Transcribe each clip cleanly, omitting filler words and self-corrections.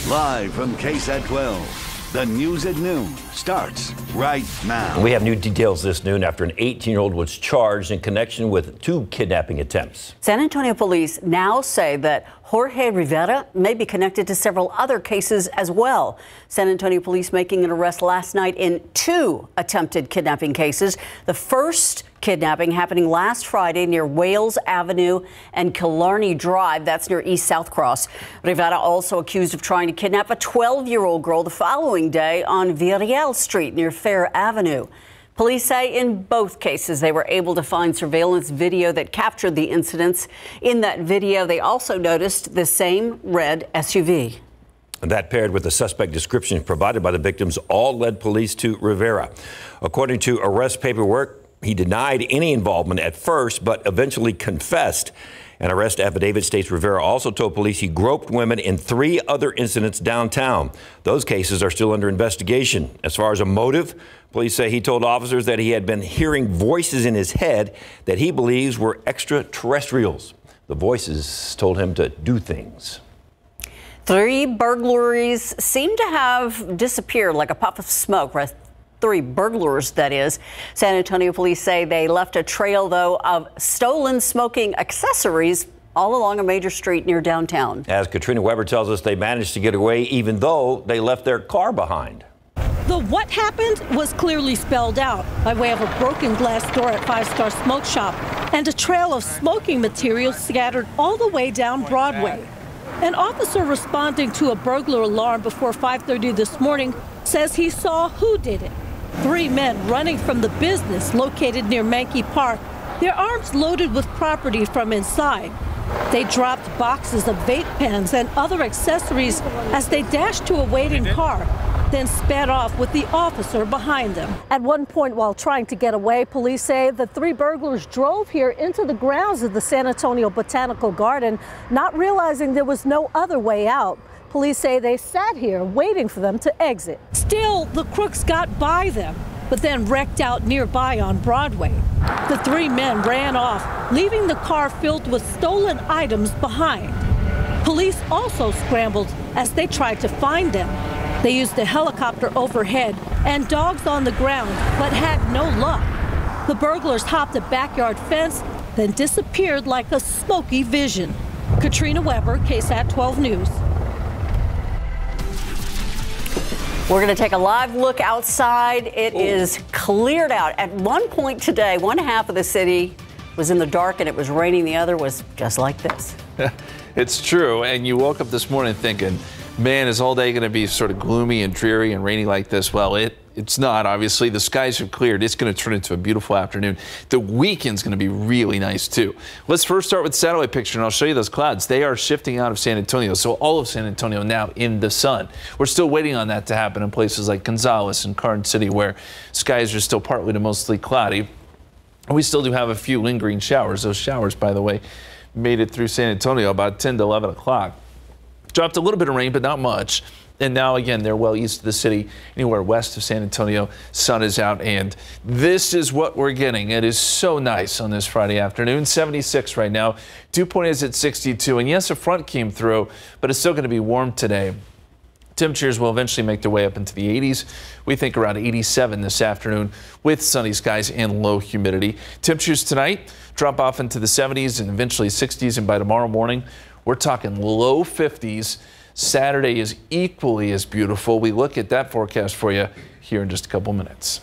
Live from KSAT12, the news at noon starts right now. We have new details this noon after an 18-year-old was charged in connection with 2 kidnapping attempts. San Antonio police now say that Jorge Rivera may be connected to several other cases as well. San Antonio police making an arrest last night in 2 attempted kidnapping cases. The first kidnapping happening last Friday near Wales Avenue and Killarney Drive. That's near East South Cross. Rivera also accused of trying to kidnap a 12-year-old girl the following day on Villarreal Street near Fair Avenue. Police say in both cases they were able to find surveillance video that captured the incidents. In that video, they also noticed the same red SUV. And that, paired with the suspect descriptions provided by the victims, all led police to Rivera. According to arrest paperwork, he denied any involvement at first, but eventually confessed. An arrest affidavit states Rivera also told police he groped women in 3 other incidents downtown. Those cases are still under investigation. As far as a motive, police say he told officers that he had been hearing voices in his head that he believes were extraterrestrials. The voices told him to do things. 3 burglaries seem to have disappeared like a puff of smoke. 3 burglars, that is. San Antonio police say they left a trail, though, of stolen smoking accessories all along a major street near downtown. As Katrina Weber tells us, they managed to get away even though they left their car behind. The what happened was clearly spelled out by way of a broken glass door at 5-Star Smoke Shop and a trail of smoking material scattered all the way down Broadway. An officer responding to a burglar alarm before 5:30 this morning says he saw who did it. 3 men running from the business located near Mankey Park, their arms loaded with property from inside. They dropped boxes of vape pens and other accessories as they dashed to a waiting car, then sped off with the officer behind them. At one point while trying to get away, police say the 3 burglars drove here into the grounds of the San Antonio Botanical Garden, not realizing there was no other way out. Police say they sat here waiting for them to exit. Still, the crooks got by them, but then wrecked out nearby on Broadway. The 3 men ran off, leaving the car filled with stolen items behind. Police also scrambled as they tried to find them. They used a helicopter overhead and dogs on the ground, but had no luck. The burglars hopped a backyard fence, then disappeared like a smoky vision. Katrina Weber, KSAT12 News. We're going to take a live look outside. It is cleared out. At one point today, one half of the city was in the dark and it was raining. The other was just like this. It's true. And you woke up this morning thinking, man, is all day going to be sort of gloomy and dreary and rainy like this? Well, it's not, obviously. The skies have cleared. It's going to turn into a beautiful afternoon. The weekend's going to be really nice, too. Let's first start with the satellite picture, and I'll show you those clouds. They are shifting out of San Antonio, so all of San Antonio now in the sun. We're still waiting on that to happen in places like Gonzales and Carson City, where skies are still partly to mostly cloudy. And we still do have a few lingering showers. Those showers, by the way, made it through San Antonio about 10 to 11 o'clock. Dropped a little bit of rain, but not much. And now, again, they're well east of the city, anywhere west of San Antonio. Sun is out, and this is what we're getting. It is so nice on this Friday afternoon. 76 right now. Dew point is at 62. And yes, a front came through, but it's still going to be warm today. Temperatures will eventually make their way up into the 80s. We think around 87 this afternoon with sunny skies and low humidity. Temperatures tonight drop off into the 70s and eventually 60s. And by tomorrow morning, we're talking low 50s. Saturday is equally as beautiful. We look at that forecast for you here in just a couple minutes.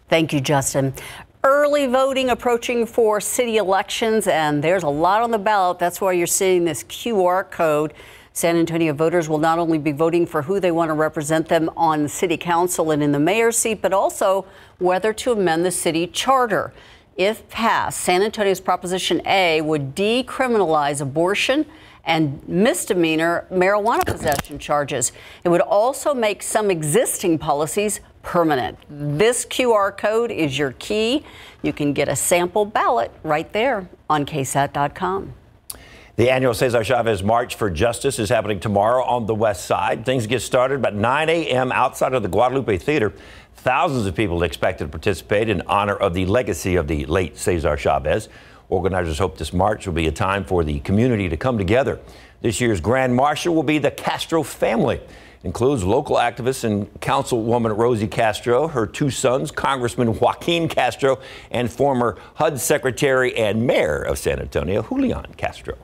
Thank you, Justin. Early voting approaching for city elections, and there's a lot on the ballot. That's why you're seeing this QR code. San Antonio voters will not only be voting for who they want to represent them on the city council and in the mayor's seat, but also whether to amend the city charter. If passed, San Antonio's Proposition A would decriminalize abortion and misdemeanor marijuana possession charges. It would also make some existing policies permanent. This QR code is your key. You can get a sample ballot right there on KSAT.com. The annual CESAR CHAVEZ March for Justice is happening tomorrow on the west side. Things get started about 9 a.m. outside of the Guadalupe Theater. Thousands of people expected to participate in honor of the legacy of the late CESAR CHAVEZ. Organizers hope this march will be a time for the community to come together. This year's Grand Marshal will be the Castro family. Includes local activist and Councilwoman Rosie Castro, her two sons, Congressman Joaquin Castro, and former HUD Secretary and Mayor of San Antonio, Julian Castro.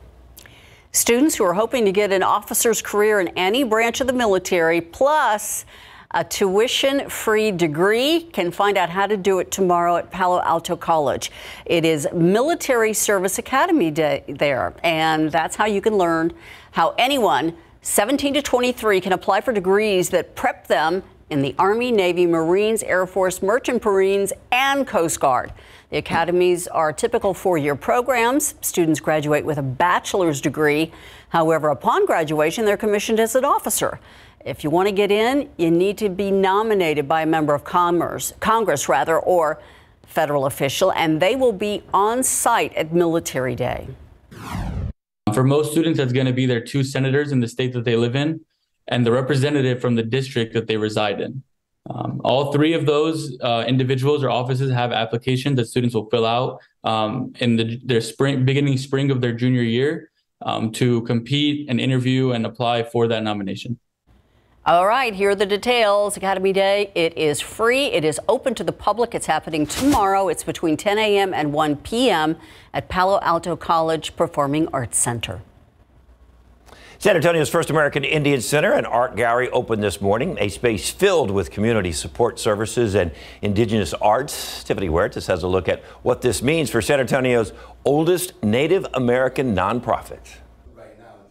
Students who are hoping to get an officer's career in any branch of the military, plus a tuition-free degree, can find out how to do it tomorrow at Palo Alto College. It is Military Service Academy Day there, and that's how you can learn how anyone 17 to 23 can apply for degrees that prep them in the Army, Navy, Marines, Air Force, Merchant Marines, and Coast Guard. The academies are typical four-year programs. Students graduate with a bachelor's degree. However, upon graduation, they're commissioned as an officer. If you want to get in, you need to be nominated by a member of Congress, or federal official, and they will be on site at Military Day. For most students, that's going to be their two senators in the state that they live in and the representative from the district that they reside in. All three of those individuals or offices have applications that students will fill out in their beginning spring of their junior year to compete and interview and apply for that nomination. All right, here are the details. Academy Day, it is free. It is open to the public. It's happening tomorrow. It's between 10 a.m. and 1 p.m. at Palo Alto College Performing Arts Center. San Antonio's first American Indian Center and Art Gallery opened this morning, a space filled with community support services and indigenous arts. Tiffany Huertas has a look at what this means for San Antonio's oldest Native American nonprofit.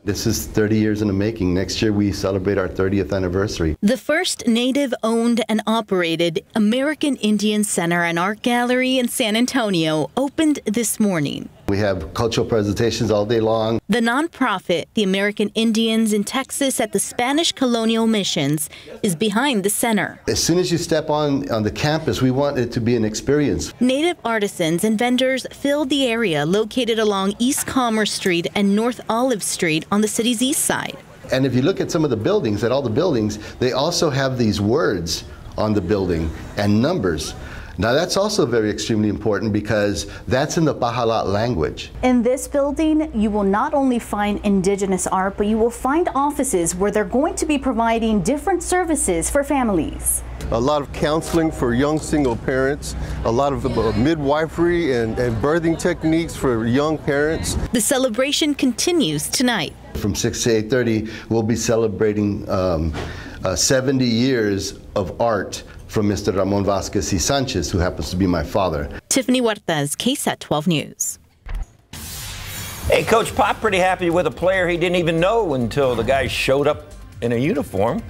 This is 30 years in the making. Next year, we celebrate our 30th anniversary. The first Native-owned and operated American Indian Center and Art Gallery in San Antonio opened this morning. We have cultural presentations all day long. The nonprofit, the American Indians in Texas at the Spanish colonial missions, is behind the center. As soon as you step on the campus, we want it to be an experience. Native artisans and vendors filled the area located along East Commerce Street and North Olive Street on the city's east side. And if you look at some of the buildings, at all the buildings, they also have these words on the building and numbers. Now that's also very extremely important because that's in the Bahala language. In this building, you will not only find indigenous art, but you will find offices where they're going to be providing different services for families. A lot of counseling for young single parents, a lot of midwifery and birthing techniques for young parents. The celebration continues tonight. From 6 to 8:30, we'll be celebrating 70 years of art from Mr. Ramon Vasquez y Sanchez, who happens to be my father. Tiffany Huertas, KSAT12 News. Hey, Coach Pop pretty happy with a player he didn't even know until the guy showed up in a uniform.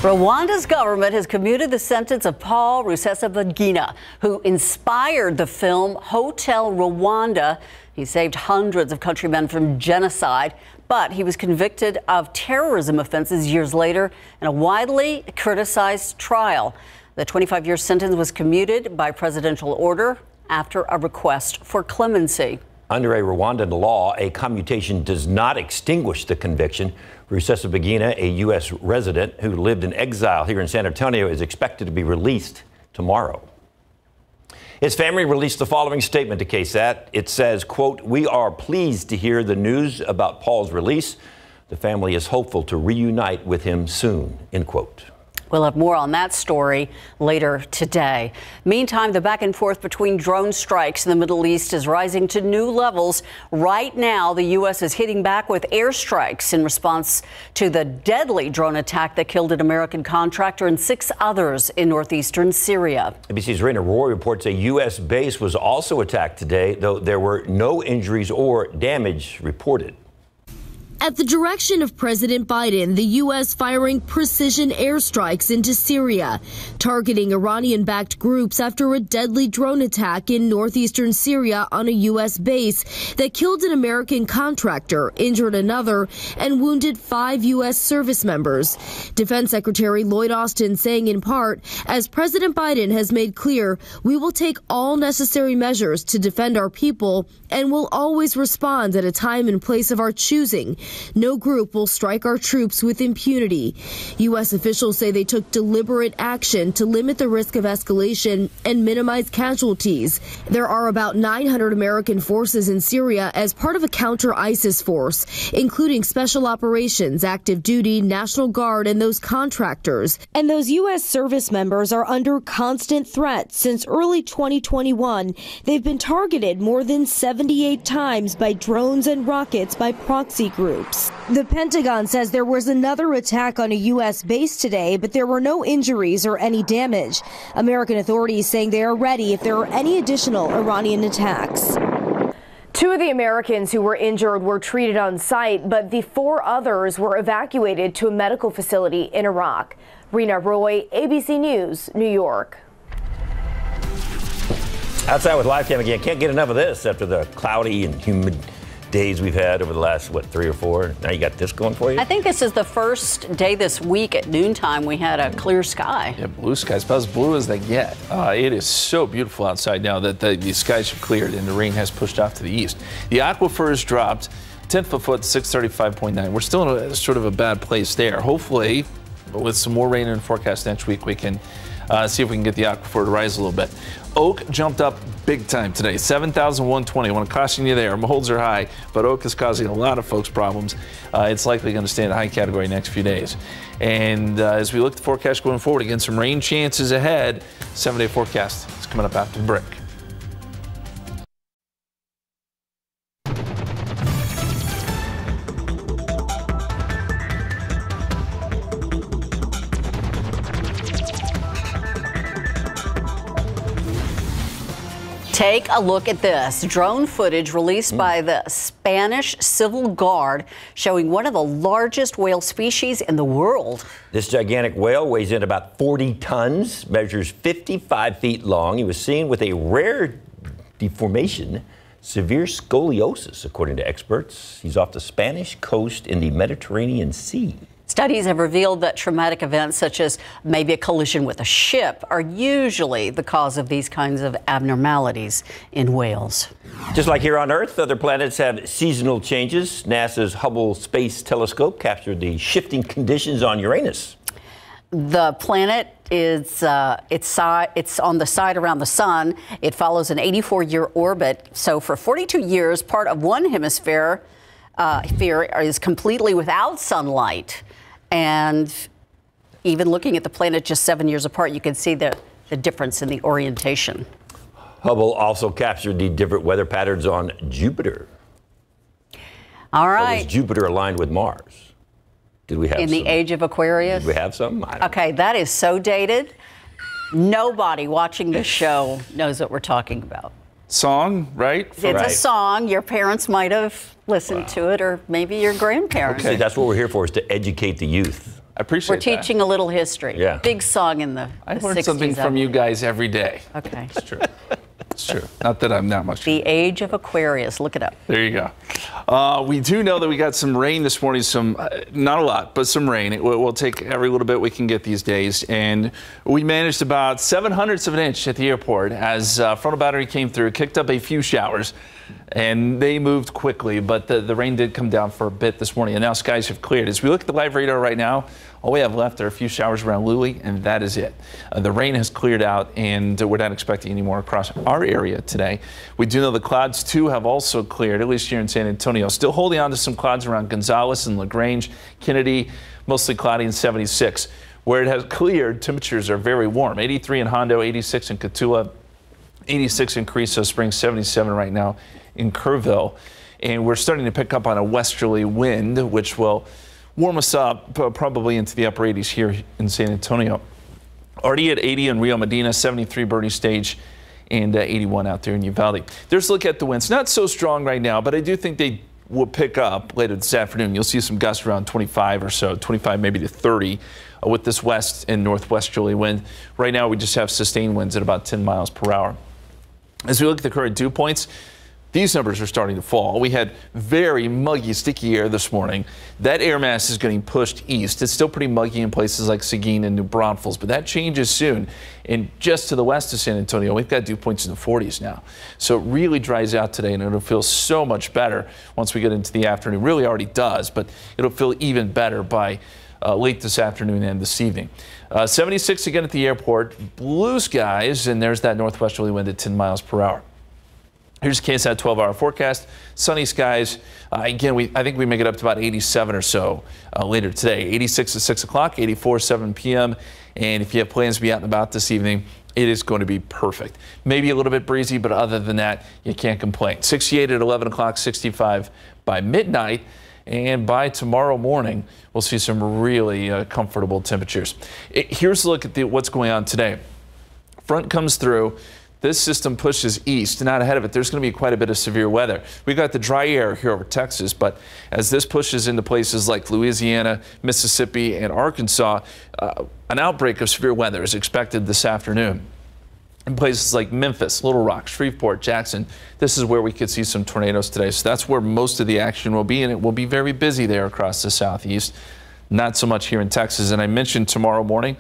Rwanda's government has commuted the sentence of Paul Rusesabagina, who inspired the film Hotel Rwanda. He saved hundreds of countrymen from genocide, but he was convicted of terrorism offenses years later in a widely criticized trial. The 25-year sentence was commuted by presidential order after a request for clemency. Under a Rwandan law, a commutation does not extinguish the conviction. Rusesabagina, a U.S. resident who lived in exile here in San Antonio, is expected to be released tomorrow. His family released the following statement to KSAT. It says, quote, "We are pleased to hear the news about Paul's release. The family is hopeful to reunite with him soon," end quote. We'll have more on that story later today. Meantime, the back and forth between drone strikes in the Middle East is rising to new levels. Right now, the U.S. is hitting back with airstrikes in response to the deadly drone attack that killed an American contractor and 6 others in northeastern Syria. ABC's Raina Roy reports a U.S. base was also attacked today, though there were no injuries or damage reported. At the direction of President Biden, the U.S. firing precision airstrikes into Syria, targeting Iranian-backed groups after a deadly drone attack in northeastern Syria on a U.S. base that killed an American contractor, injured another, and wounded 5 U.S. service members. Defense Secretary Lloyd Austin saying in part, as President Biden has made clear, we will take all necessary measures to defend our people and will always respond at a time and place of our choosing. No group will strike our troops with impunity. U.S. officials say they took deliberate action to limit the risk of escalation and minimize casualties. There are about 900 American forces in Syria as part of a counter-ISIS force, including special operations, active duty, National Guard, and those contractors. And those U.S. service members are under constant threat. Since early 2021, they've been targeted more than 78 times by drones and rockets by proxy groups. The Pentagon says there was another attack on a U.S. base today, but there were no injuries or any damage. American authorities saying they are ready if there are any additional Iranian attacks. 2 of the Americans who were injured were treated on site, but the 4 others were evacuated to a medical facility in Iraq. Rena Roy, ABC News, New York. Outside with Live Cam again. Can't get enough of this after the cloudy and humid days we've had over the last, 3 or 4. Now you got this going for you? I think this is the first day this week at noontime we had a clear sky. Yeah, blue skies, about as blue as they get. It is so beautiful outside now that the skies have cleared and the rain has pushed off to the east. The aquifers dropped 10th of a foot, 635.9. We're still in a sort of a bad place there. Hopefully, with some more rain in the forecast next week, we can see if we can get the aquifer to rise a little bit. Oak jumped up big time today, 7,120. I want to caution you there. Molds are high, but Oak is causing a lot of folks problems. It's likely going to stay in a high category next few days. And as we look at the forecast going forward, again, some rain chances ahead. 7-day forecast is coming up after the break. Take a look at this. Drone footage released by the Spanish Civil Guard showing one of the largest whale species in the world. This gigantic whale weighs in about 40 tons, measures 55 feet long. He was seen with a rare deformation, severe scoliosis, according to experts. He's off the Spanish coast in the Mediterranean Sea. Studies have revealed that traumatic events such as maybe a collision with a ship are usually the cause of these kinds of abnormalities in whales. Just like here on Earth, other planets have seasonal changes. NASA's Hubble Space Telescope captured the shifting conditions on Uranus. The planet is it's on the side around the sun. It follows an 84-year orbit. So for 42 years, part of one hemisphere is completely without sunlight. And even looking at the planet just 7 years apart, you can see the difference in the orientation. Hubble also captured the different weather patterns on Jupiter. All right. So was Jupiter aligned with Mars? Did we have in the age of Aquarius? Did we have some? Okay, that is so dated. Nobody watching this show knows what we're talking about. Song, right? It's a song. Your parents might have listened to it, or maybe your grandparents. Okay, that's what we're here for, is to educate the youth. I appreciate that. We're teaching a little history. Yeah. Big song in the 60s. I learned something from you guys every day. Okay. It's true. It's true. Not that I'm not much. The age of Aquarius. Look it up. There you go. We do know that we got some rain this morning. Not a lot, but some rain. We'll take every little bit we can get these days. And we managed about 0.07 of an inch at the airport as frontal boundary came through, kicked up a few showers. And they moved quickly, but the rain did come down for a bit this morning, and now skies have cleared. As we look at the live radar right now, all we have left are a few showers around Louis, and that is it. The rain has cleared out, and we're not expecting any more across our area today. We do know the clouds, too, have also cleared, at least here in San Antonio. Still holding on to some clouds around Gonzales and LaGrange, Kennedy, mostly cloudy and 76. Where it has cleared, temperatures are very warm. 83 in Hondo, 86 in Cotulla, 86 in Carrizo Springs, 77 right now in Kerrville. And we're starting to pick up on a westerly wind, which will warm us up probably into the upper 80s here in San Antonio. Already at 80 in Rio Medina, 73 Bernie Stage, and 81 out there in Uvalde. There's a look at the winds. Not so strong right now, but I do think they will pick up later this afternoon. You'll see some gusts around 25 or so, 25 maybe to 30 with this west and northwesterly wind. Right now we just have sustained winds at about 10 miles per hour. As we look at the current dew points, these numbers are starting to fall. We had very muggy, sticky air this morning. That air mass is getting pushed east. It's still pretty muggy in places like Seguin and New Braunfels, but that changes soon. And just to the west of San Antonio, we've got dew points in the 40s now. So it really dries out today, and it'll feel so much better once we get into the afternoon. It really already does, but it'll feel even better by late this afternoon and this evening. 76 again at the airport. Blue skies, and there's that northwesterly wind at 10 miles per hour. Here's KSAT 12-hour forecast. Sunny skies. Again, I think we make it up to about 87 or so later today. 86 at 6 o'clock, 84 7 p.m. And if you have plans to be out and about this evening, it is going to be perfect. Maybe a little bit breezy, but other than that, you can't complain. 68 at 11 o'clock, 65 by midnight. And by tomorrow morning, we'll see some really comfortable temperatures. Here's a look at what's going on today. Front comes through. This system pushes east, and out ahead of it, there's going to be quite a bit of severe weather. We got the dry air here over Texas, but as this pushes into places like Louisiana, Mississippi, and Arkansas, an outbreak of severe weather is expected this afternoon. In places like Memphis, Little Rock, Shreveport, Jackson, this is where we could see some tornadoes today. So that's where most of the action will be, and it will be very busy there across the southeast. Not so much here in Texas. And I mentioned tomorrow morning,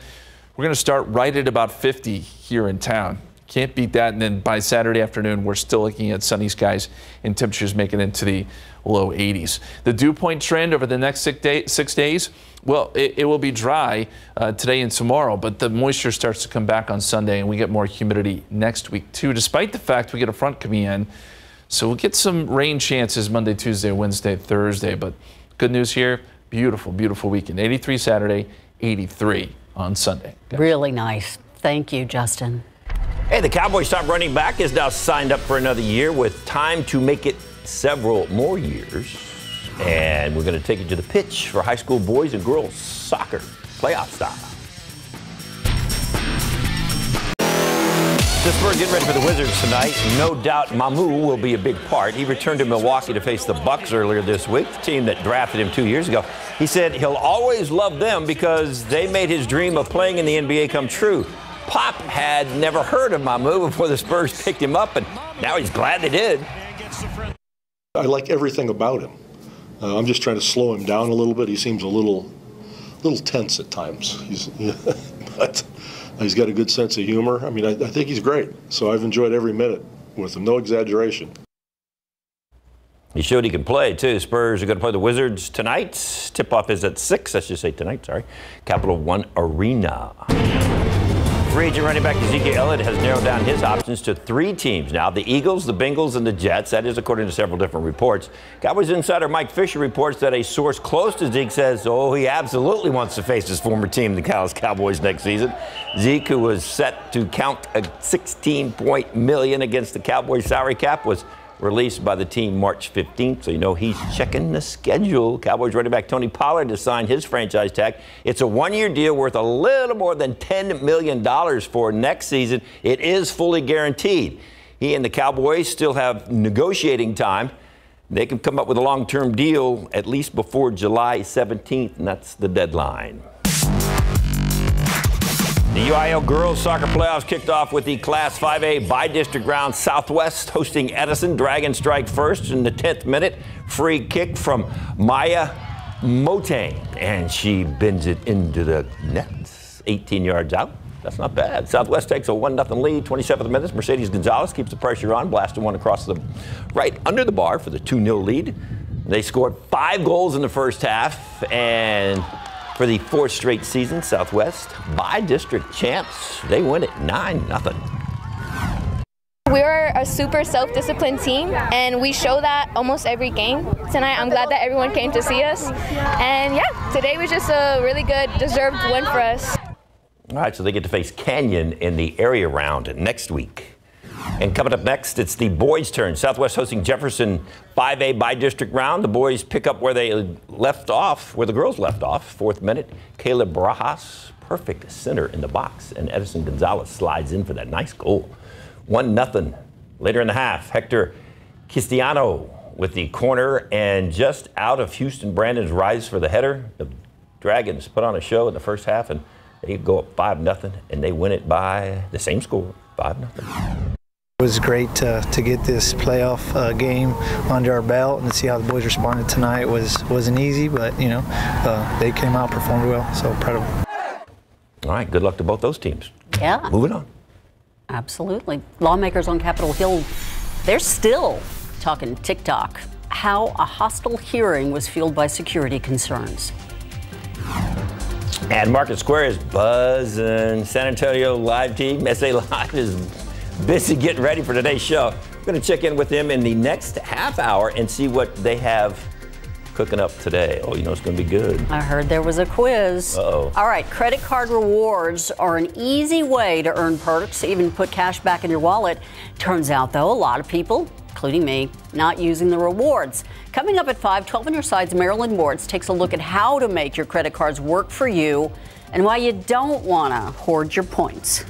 we're going to start right at about 50 here in town. Can't beat that. And then by Saturday afternoon, we're still looking at sunny skies and temperatures making it into the low 80s. The dew point trend over the next 6 days, well, it will be dry today and tomorrow, but the moisture starts to come back on Sunday, and we get more humidity next week too, despite the fact we get a front coming in. So we'll get some rain chances Monday, Tuesday, Wednesday, Thursday. But good news here, beautiful, beautiful weekend. 83 Saturday, 83 on Sunday. Really nice. Thank you, Justin. Hey, the Cowboys' top running back is now signed up for another year with time to make it several more years. And we're going to take you to the pitch for high school boys and girls soccer, playoff style. The Spurs getting ready for the Wizards tonight. No doubt Mamu will be a big part. He returned to Milwaukee to face the Bucks earlier this week, the team that drafted him 2 years ago. He said he'll always love them because they made his dream of playing in the NBA come true. Pop had never heard of Mamu before the Spurs picked him up, and now he's glad they did. I like everything about him. I'm just trying to slow him down a little bit. He seems a little tense at times. But he's got a good sense of humor. I mean, I think he's great. So I've enjoyed every minute with him, no exaggeration. He showed he can play, too. Spurs are going to play the Wizards tonight. Tip-off is at 6, I should say tonight, sorry. Capital One Arena. Free agent running back Ezekiel Elliott has narrowed down his options to 3 teams now: the Eagles, the Bengals, and the Jets. That is according to several different reports. Cowboys insider Mike Fisher reports that a source close to Zeke says, he absolutely wants to face his former team, the Dallas Cowboys, next season. Zeke, who was set to count a $16 million against the Cowboys salary cap, was released by the team March 15th, so you know he's checking the schedule. Cowboys running back Tony Pollard has signed his franchise tag. It's a 1-year deal worth a little more than $10 million for next season. It is fully guaranteed. He and the Cowboys still have negotiating time. They can come up with a long-term deal at least before July 17th, and that's the deadline. The UIL girls soccer playoffs kicked off with the Class 5A by-district round. Southwest hosting Edison. Dragons strike first in the 10th minute. Free kick from Maya Motang, and she bends it into the net. 18 yards out. That's not bad. Southwest takes a 1-0 lead. 27th minute. Mercedes Gonzalez keeps the pressure on, blasting one across the right under the bar for the 2-0 lead. They scored 5 goals in the first half, and for the 4th straight season, Southwest, by-district champs, they win it 9-0. We are a super self-disciplined team, and we show that almost every game. Tonight, I'm glad that everyone came to see us. And yeah, today was just a really good, deserved win for us. All right, so they get to face Canyon in the area round next week. And coming up next, it's the boys' turn. Southwest hosting Jefferson 5A by-district round. The boys pick up where they left off, where the girls left off. 4th minute, Caleb Barajas, perfect center in the box, and Edison Gonzalez slides in for that nice goal. 1-0. Later in the half, Hector Cristiano with the corner, and just out of Houston Brandon's rise for the header. The Dragons put on a show in the first half, and they go up 5-0, and they win it by the same score, 5-0. It was great to get this playoff game under our belt and to see how the boys responded tonight. Wasn't easy, but they came out, performed well, so proud of them. All right, good luck to both those teams. Yeah. Moving on. Absolutely. Lawmakers on Capitol Hill, they're still talking TikTok. How a hostile hearing was fueled by security concerns. And Market Square is buzzing. San Antonio Live team, SA Live, is busy getting ready for today's show. We're going to check in with them in the next half hour and see what they have cooking up today. Oh, it's going to be good. I heard there was a quiz. Uh-oh. All right, credit card rewards are an easy way to earn perks, even put cash back in your wallet. Turns out, though, a lot of people, including me, not using the rewards. Coming up at 5:12 on your side's Maryland Boards takes a look at how to make your credit cards work for you and why you don't want to hoard your points.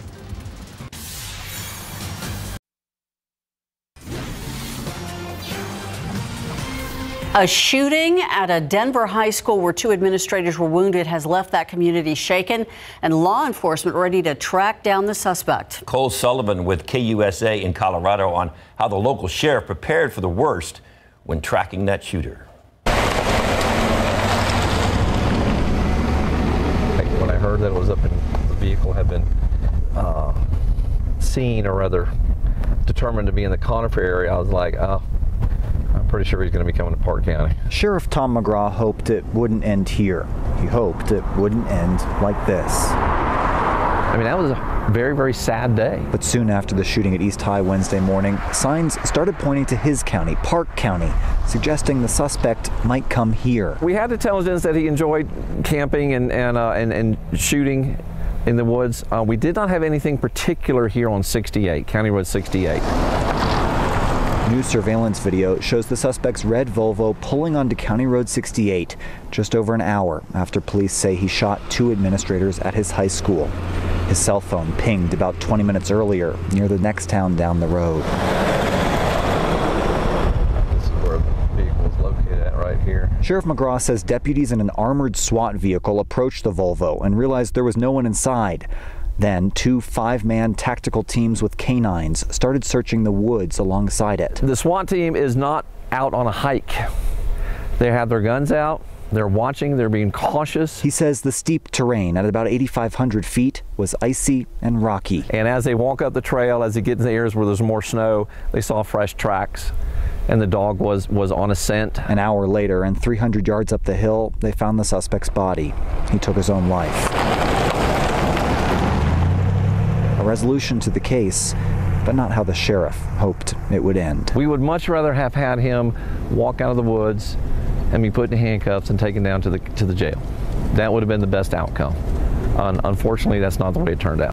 A shooting at a Denver high school where 2 administrators were wounded has left that community shaken and law enforcement ready to track down the suspect. Cole Sullivan with KUSA in Colorado on how the local sheriff prepared for the worst when tracking that shooter. When I heard that it was up in the vehicle had been seen, or rather determined to be in the Conifer area, I was like, oh, I'm pretty sure he's going to be coming to Park County. Sheriff Tom McGraw hoped it wouldn't end here. He hoped it wouldn't end like this. I mean, that was a very, very sad day. But soon after the shooting at East High Wednesday morning, signs started pointing to his county, Park County, suggesting the suspect might come here. We had intelligence that he enjoyed camping and shooting in the woods. We did not have anything particular here on 68, County Road 68. New surveillance video shows the suspect's red Volvo pulling onto County Road 68 just over an hour after police say he shot 2 administrators at his high school. His cell phone pinged about 20 minutes earlier near the next town down the road. This is where the vehicle is located at right here. Sheriff McGraw says deputies in an armored SWAT vehicle approached the Volvo and realized there was no one inside. Then 2 5-man tactical teams with canines started searching the woods alongside it. The SWAT team is not out on a hike. They have their guns out, they're watching, they're being cautious. He says the steep terrain at about 8,500 feet was icy and rocky. And as they walk up the trail, as they get in the areas where there's more snow, they saw fresh tracks, and the dog was on a scent. An hour later, and 300 yards up the hill, they found the suspect's body. He took his own life. A resolution to the case, but not how the sheriff hoped it would end. We would much rather have had him walk out of the woods and be put in handcuffs and taken down to the jail. That would have been the best outcome. Unfortunately, that's not the way it turned out.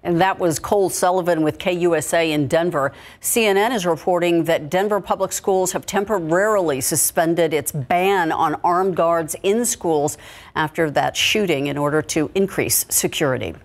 And that was Cole Sullivan with KUSA in Denver. CNN is reporting that Denver public schools have temporarily suspended its ban on armed guards in schools after that shooting in order to increase security.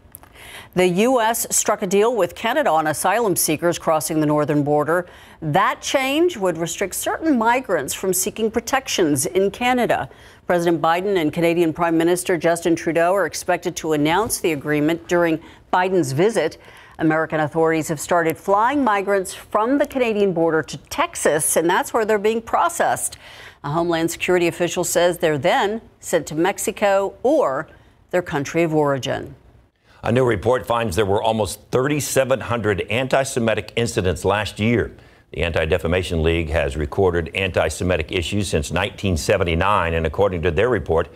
The U.S. struck a deal with Canada on asylum seekers crossing the northern border. That change would restrict certain migrants from seeking protections in Canada. President Biden and Canadian Prime Minister Justin Trudeau are expected to announce the agreement during Biden's visit. American authorities have started flying migrants from the Canadian border to Texas, and that's where they're being processed. A Homeland Security official says they're then sent to Mexico or their country of origin. A new report finds there were almost 3,700 anti-Semitic incidents last year. The Anti-Defamation League has recorded anti-Semitic issues since 1979, and according to their report,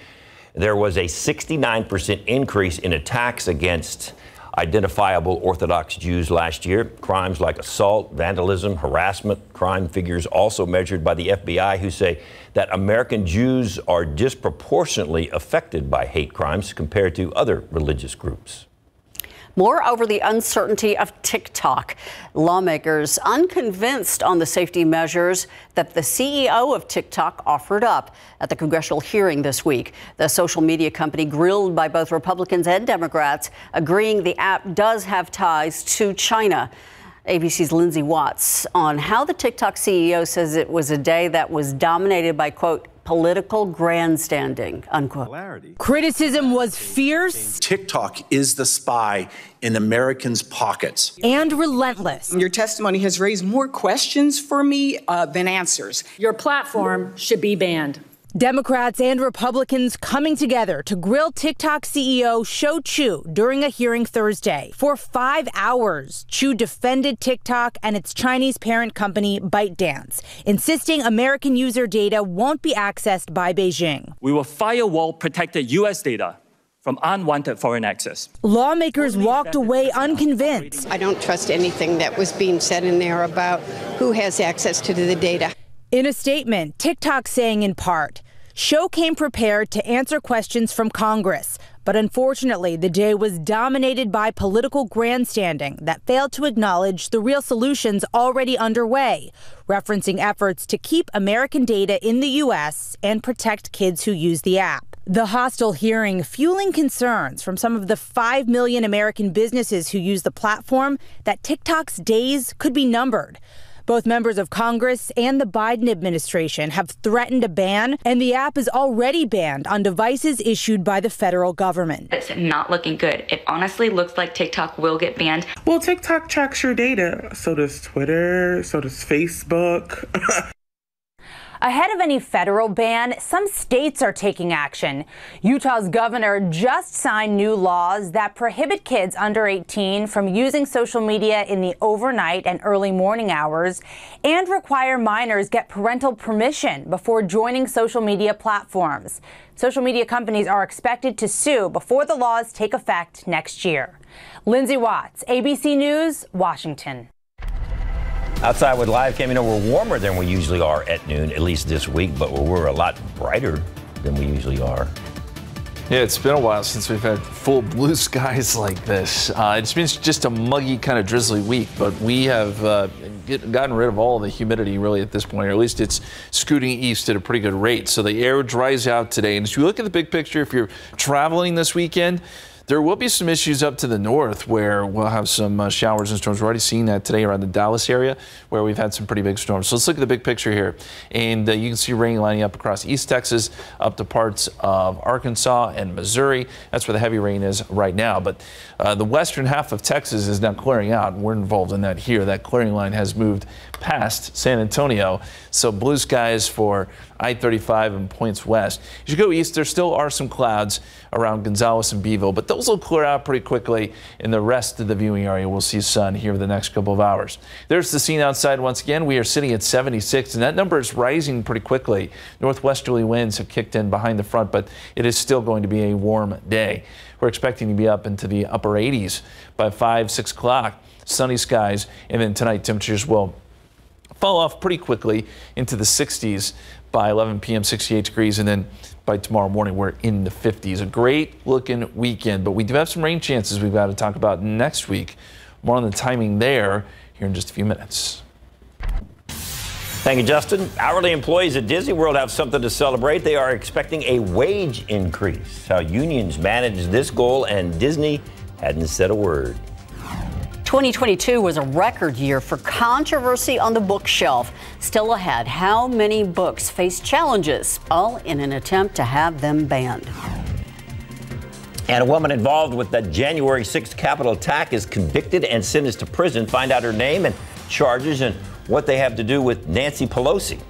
there was a 69% increase in attacks against identifiable Orthodox Jews last year. Crimes like assault, vandalism, harassment, crime figures also measured by the FBI, who say that American Jews are disproportionately affected by hate crimes compared to other religious groups. More over the uncertainty of TikTok. Lawmakers unconvinced on the safety measures that the CEO of TikTok offered up at the congressional hearing this week. The social media company grilled by both Republicans and Democrats, agreeing the app does have ties to China. ABC's Lindsay Watts on how the TikTok CEO says it was a day that was dominated by, quote, political grandstanding, unquote. Criticism was fierce. TikTok is the spy in Americans' pockets. And relentless. Your testimony has raised more questions for me than answers. Your platform should be banned. Democrats and Republicans coming together to grill TikTok CEO Shou Chew during a hearing Thursday. For 5 hours, Chew defended TikTok and its Chinese parent company ByteDance, insisting American user data won't be accessed by Beijing. We will firewall protected U.S. data from unwanted foreign access. Lawmakers walked away unconvinced. I don't trust anything that was being said in there about who has access to the data. In a statement, TikTok saying in part, Shou came prepared to answer questions from Congress, but unfortunately the day was dominated by political grandstanding that failed to acknowledge the real solutions already underway, referencing efforts to keep American data in the U.S. and protect kids who use the app. The hostile hearing fueling concerns from some of the 5 million American businesses who use the platform that TikTok's days could be numbered. Both members of Congress and the Biden administration have threatened a ban, and the app is already banned on devices issued by the federal government. It's not looking good. It honestly looks like TikTok will get banned. Well, TikTok tracks your data. So does Twitter, so does Facebook. Ahead of any federal ban, some states are taking action. Utah's governor just signed new laws that prohibit kids under 18 from using social media in the overnight and early morning hours and require minors get parental permission before joining social media platforms. Social media companies are expected to sue before the laws take effect next year. Lindsay Watts, ABC News, Washington. Outside with live cam, we're warmer than we usually are at noon, at least this week, but we're a lot brighter than we usually are. Yeah, it's been a while since we've had full blue skies like this. It's been just a muggy, kind of drizzly week, but we have gotten rid of all the humidity really at this point, or at least it's scooting east at a pretty good rate. So the air dries out today. And as you look at the big picture, if you're traveling this weekend, there will be some issues up to the north where we'll have some showers and storms. We're already seeing that today around the Dallas area where we've had some pretty big storms. So let's look at the big picture here. And you can see rain lining up across East Texas up to parts of Arkansas and Missouri. That's where the heavy rain is right now. But the western half of Texas is now clearing out. We're involved in that here. That clearing line has moved past San Antonio. So blue skies for I-35 and points west. As you go east, there still are some clouds around Gonzales and Beeville, but those will clear out pretty quickly. In the rest of the viewing area, we'll see sun here the next couple of hours. There's the scene outside once again. We are sitting at 76, and that number is rising pretty quickly. Northwesterly winds have kicked in behind the front, but it is still going to be a warm day. We're expecting to be up into the upper 80s by 5, 6 o'clock. Sunny skies, and then tonight temperatures will fall off pretty quickly into the 60s by 11 p.m., 68 degrees, and then by tomorrow morning, we're in the 50s. A great looking weekend, but we do have some rain chances we've got to talk about next week. More on the timing there here in just a few minutes. Thank you, Justin. Hourly employees at Disney World have something to celebrate. They are expecting a wage increase. How unions manage this goal, and Disney hadn't said a word. 2022 was a record year for controversy on the bookshelf. Still ahead, how many books face challenges, all in an attempt to have them banned. And a woman involved with the January 6th Capitol attack is convicted and sentenced to prison. Find out her name and charges and what they have to do with Nancy Pelosi.